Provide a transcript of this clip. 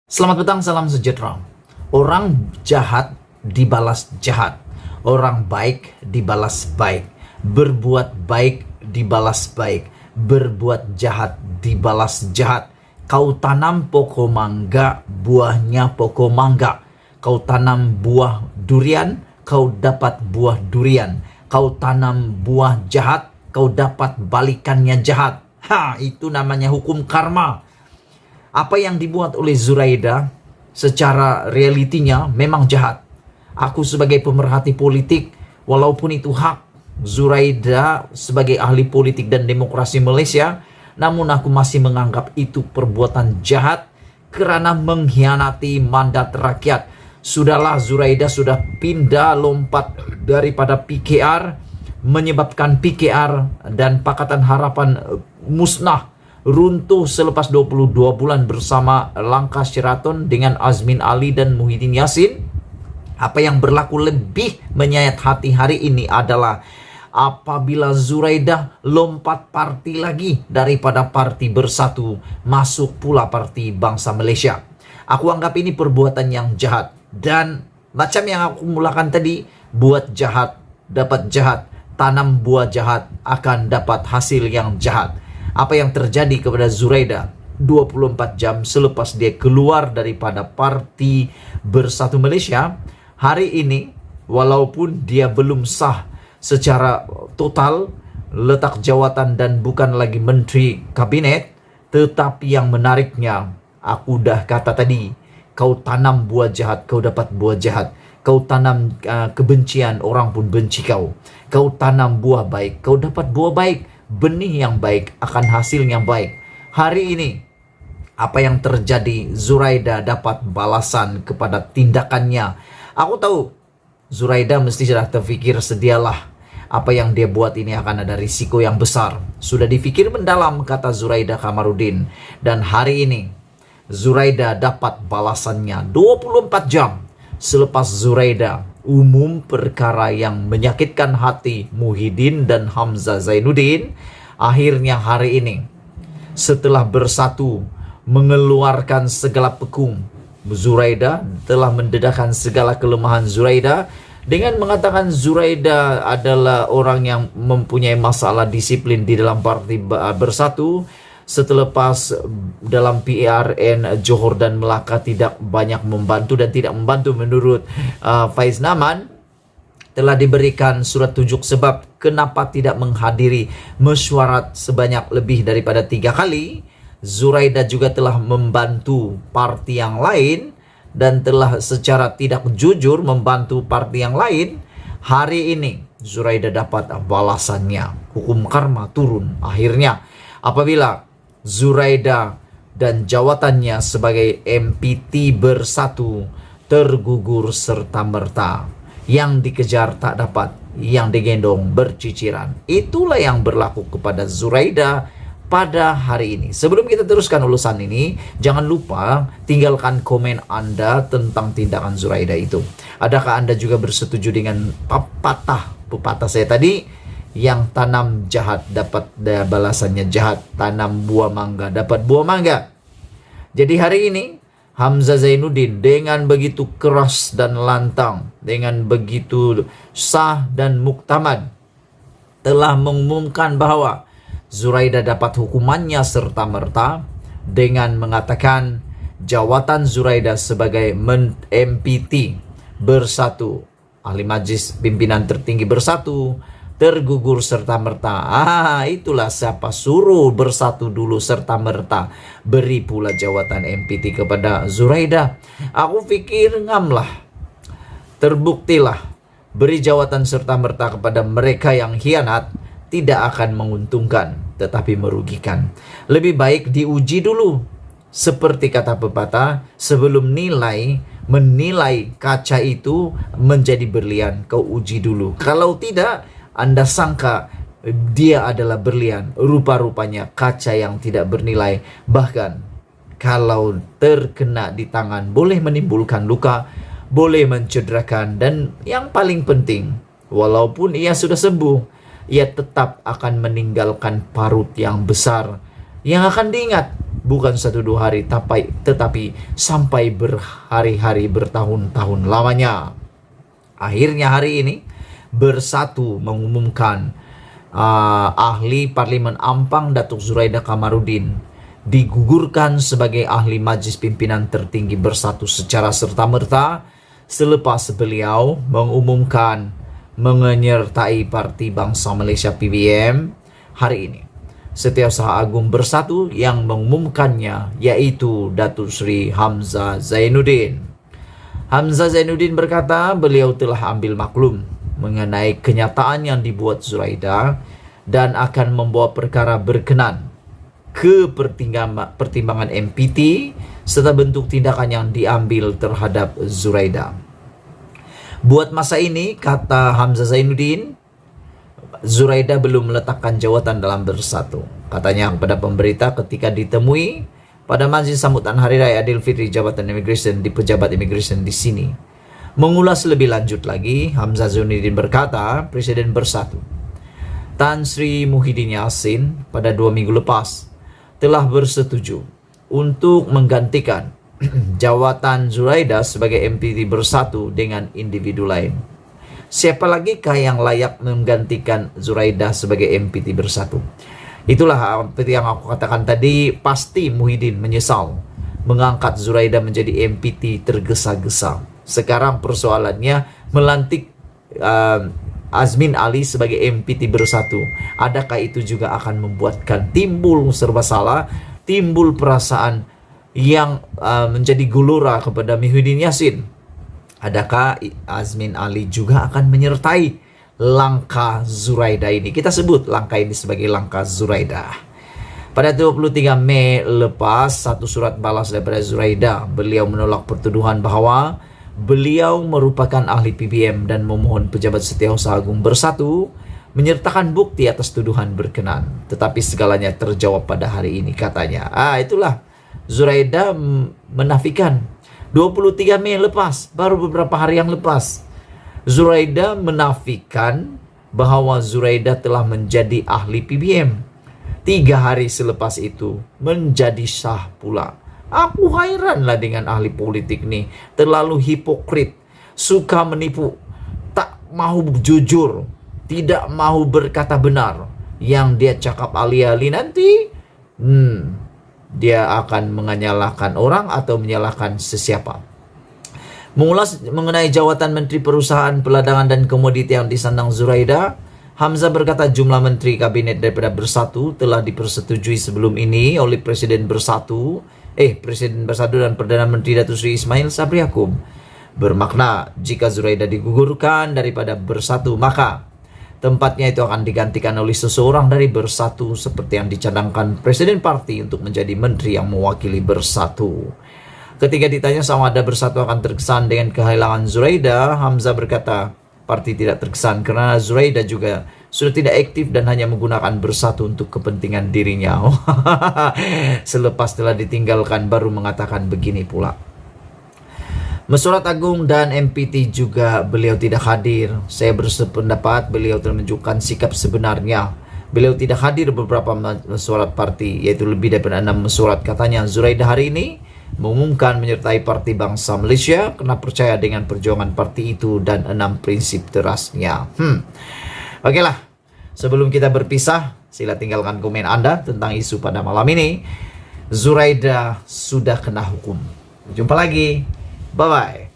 Selamat petang, salam sejahtera. Orang jahat dibalas jahat. Orang baik dibalas baik. Berbuat baik dibalas baik. Berbuat jahat dibalas jahat. Kau tanam pokok mangga, buahnya pokok mangga. Kau tanam buah durian, kau dapat buah durian. Kau tanam buah jahat, kau dapat balikannya jahat. Itu namanya hukum karma. Apa yang dibuat oleh Zuraida secara realitinya memang jahat. Aku sebagai pemerhati politik, walaupun itu hak Zuraida sebagai ahli politik dan demokrasi Malaysia, namun aku masih menganggap itu perbuatan jahat karena mengkhianati mandat rakyat. Sudahlah, Zuraida sudah pindah lompat daripada PKR, menyebabkan PKR dan Pakatan Harapan musnah, runtuh selepas 22 bulan bersama Langkah Sheraton dengan Azmin Ali dan Muhyiddin Yassin. Apa yang berlaku lebih menyayat hati hari ini adalah apabila Zuraida lompat parti lagi daripada Parti Bersatu, masuk pula Parti Bangsa Malaysia. Aku anggap ini perbuatan yang jahat. Dan macam yang aku mulakan tadi, buat jahat dapat jahat, tanam buah jahat akan dapat hasil yang jahat. Apa yang terjadi kepada Zuraida 24 jam selepas dia keluar daripada Parti Bersatu Malaysia, hari ini walaupun dia belum sah secara total letak jawatan dan bukan lagi menteri kabinet, tetapi yang menariknya, aku dah kata tadi, kau tanam buah jahat, kau dapat buah jahat. Kau tanam kebencian, orang pun benci kau. Kau tanam buah baik, kau dapat buah baik. Benih yang baik akan hasil yang baik. Hari ini apa yang terjadi, Zuraida dapat balasan kepada tindakannya. Aku tahu Zuraida mesti sudah terfikir, sedialah apa yang dia buat ini akan ada risiko yang besar. Sudah dipikir mendalam, kata Zuraida Kamarudin. Dan hari ini Zuraida dapat balasannya 24 jam selepas Zuraida umum perkara yang menyakitkan hati Muhyiddin dan Hamzah Zainuddin. Akhirnya hari ini, setelah Bersatu mengeluarkan segala pekung, Zuraida telah mendedahkan segala kelemahan Zuraida dengan mengatakan Zuraida adalah orang yang mempunyai masalah disiplin di dalam Parti Bersatu. Selepas dalam PRN Johor dan Melaka tidak banyak membantu dan tidak membantu menurut Faiz Naman, telah diberikan surat tunjuk sebab kenapa tidak menghadiri mesyuarat sebanyak lebih daripada 3 kali. Zuraida juga telah membantu parti yang lain dan telah secara tidak jujur membantu parti yang lain. Hari ini Zuraida dapat balasannya. Hukum karma turun akhirnya apabila Zuraida dan jawatannya sebagai MPT Bersatu tergugur serta-merta. Yang dikejar tak dapat, yang digendong berciciran. Itulah yang berlaku kepada Zuraida pada hari ini. Sebelum kita teruskan ulasan ini, jangan lupa tinggalkan komen Anda tentang tindakan Zuraida itu. Adakah Anda juga bersetuju dengan pepatah saya tadi? Yang tanam jahat dapat balasannya jahat, tanam buah mangga dapat buah mangga. Jadi hari ini Hamzah Zainuddin dengan begitu keras dan lantang, dengan begitu sah dan muktamad telah mengumumkan bahwa Zuraida dapat hukumannya serta-merta dengan mengatakan jawatan Zuraida sebagai MPT Bersatu, Ahli Majlis Pimpinan Tertinggi Bersatu, tergugur serta-merta. Itulah siapa suruh Bersatu dulu serta-merta beri pula jawatan MPT kepada Zuraida. Aku fikir ngamlah, terbuktilah beri jawatan serta-merta kepada mereka yang khianat tidak akan menguntungkan tetapi merugikan. Lebih baik diuji dulu. Seperti kata pepatah, sebelum menilai kaca itu menjadi berlian, kau uji dulu. Kalau tidak, Anda sangka dia adalah berlian, rupa-rupanya kaca yang tidak bernilai. Bahkan kalau terkena di tangan boleh menimbulkan luka, boleh mencederakan, dan yang paling penting, walaupun ia sudah sembuh, ia tetap akan meninggalkan parut yang besar yang akan diingat bukan 1-2 hari, tetapi sampai berhari-hari, bertahun-tahun lamanya. Akhirnya hari ini Bersatu mengumumkan ahli Parlimen Ampang Datuk Zuraida Kamarudin digugurkan sebagai ahli Majlis Pimpinan Tertinggi Bersatu secara serta-merta selepas beliau mengumumkan menyertai Parti Bangsa Malaysia PBM hari ini. Setiausaha Agung Bersatu yang mengumumkannya yaitu Datuk Seri Hamzah Zainuddin. Hamzah Zainuddin berkata beliau telah ambil maklum mengenai kenyataan yang dibuat Zuraida dan akan membawa perkara berkenan ke pertimbangan MPT serta bentuk tindakan yang diambil terhadap Zuraida. Buat masa ini, kata Hamzah Zainuddin, Zuraida belum meletakkan jawatan dalam Bersatu. Katanya kepada pemberita ketika ditemui pada majlis sambutan Hari Raya Aidilfitri Jabatan Imigresen di Pejabat Imigresen di sini. Mengulas lebih lanjut lagi, Hamzah Zainuddin berkata, Presiden Bersatu Tan Sri Muhyiddin Yassin pada 2 minggu lepas telah bersetuju untuk menggantikan jawatan Zuraida sebagai MPT Bersatu dengan individu lain. Siapa lagi kah yang layak menggantikan Zuraida sebagai MPT Bersatu? Itulah seperti yang aku katakan tadi, pasti Muhyiddin menyesal mengangkat Zuraida menjadi MPT tergesa-gesa. Sekarang persoalannya melantik Azmin Ali sebagai MPT Bersatu. Adakah itu juga akan membuatkan timbul serba salah, timbul perasaan yang menjadi gelora kepada Muhyiddin Yassin? Adakah Azmin Ali juga akan menyertai langkah Zuraida ini? Kita sebut langkah ini sebagai langkah Zuraida. Pada 23 Mei lepas, satu surat balas daripada Zuraida. Beliau menolak pertuduhan bahwa beliau merupakan ahli PBM dan memohon Pejabat Setiausaha Agung Bersatu menyertakan bukti atas tuduhan berkenan. Tetapi segalanya terjawab pada hari ini, katanya. Itulah Zuraida menafikan. 23 Mei lepas, baru beberapa hari yang lepas, Zuraida menafikan bahwa Zuraida telah menjadi ahli PBM. 3 hari selepas itu menjadi sah pula. Aku hairanlah dengan ahli politik nih, terlalu hipokrit, suka menipu, tak mau jujur, tidak mau berkata benar. Yang dia cakap alih-alih nanti dia akan menyalahkan orang atau menyalahkan sesiapa. Mengulas mengenai jawatan Menteri Perusahaan, Perdagangan dan Komoditi yang disandang Zuraida, Hamzah berkata jumlah Menteri Kabinet daripada Bersatu telah dipersetujui sebelum ini oleh Presiden Bersatu dan Perdana Menteri Datuk Seri Ismail Sabri Yaakob. Bermakna jika Zuraida digugurkan daripada Bersatu, maka tempatnya itu akan digantikan oleh seseorang dari Bersatu seperti yang dicadangkan Presiden Parti untuk menjadi menteri yang mewakili Bersatu. Ketika ditanya sama ada Bersatu akan terkesan dengan kehilangan Zuraida, Hamzah berkata Parti tidak terkesan karena Zuraida juga sudah tidak aktif dan hanya menggunakan Bersatu untuk kepentingan dirinya. Selepas telah ditinggalkan baru mengatakan begini pula. Mesyuarat Agung dan MPT juga beliau tidak hadir. Saya bersependapat beliau telah menunjukkan sikap sebenarnya. Beliau tidak hadir beberapa mesyuarat parti, yaitu lebih daripada 6 mesyuarat. Katanya Zuraida hari ini mengumumkan menyertai Parti Bangsa Malaysia karena percaya dengan perjuangan parti itu dan 6 prinsip terasnya. Okeylah, sebelum kita berpisah, sila tinggalkan komen Anda tentang isu pada malam ini. Zuraida sudah kena hukum. Jumpa lagi. Bye-bye.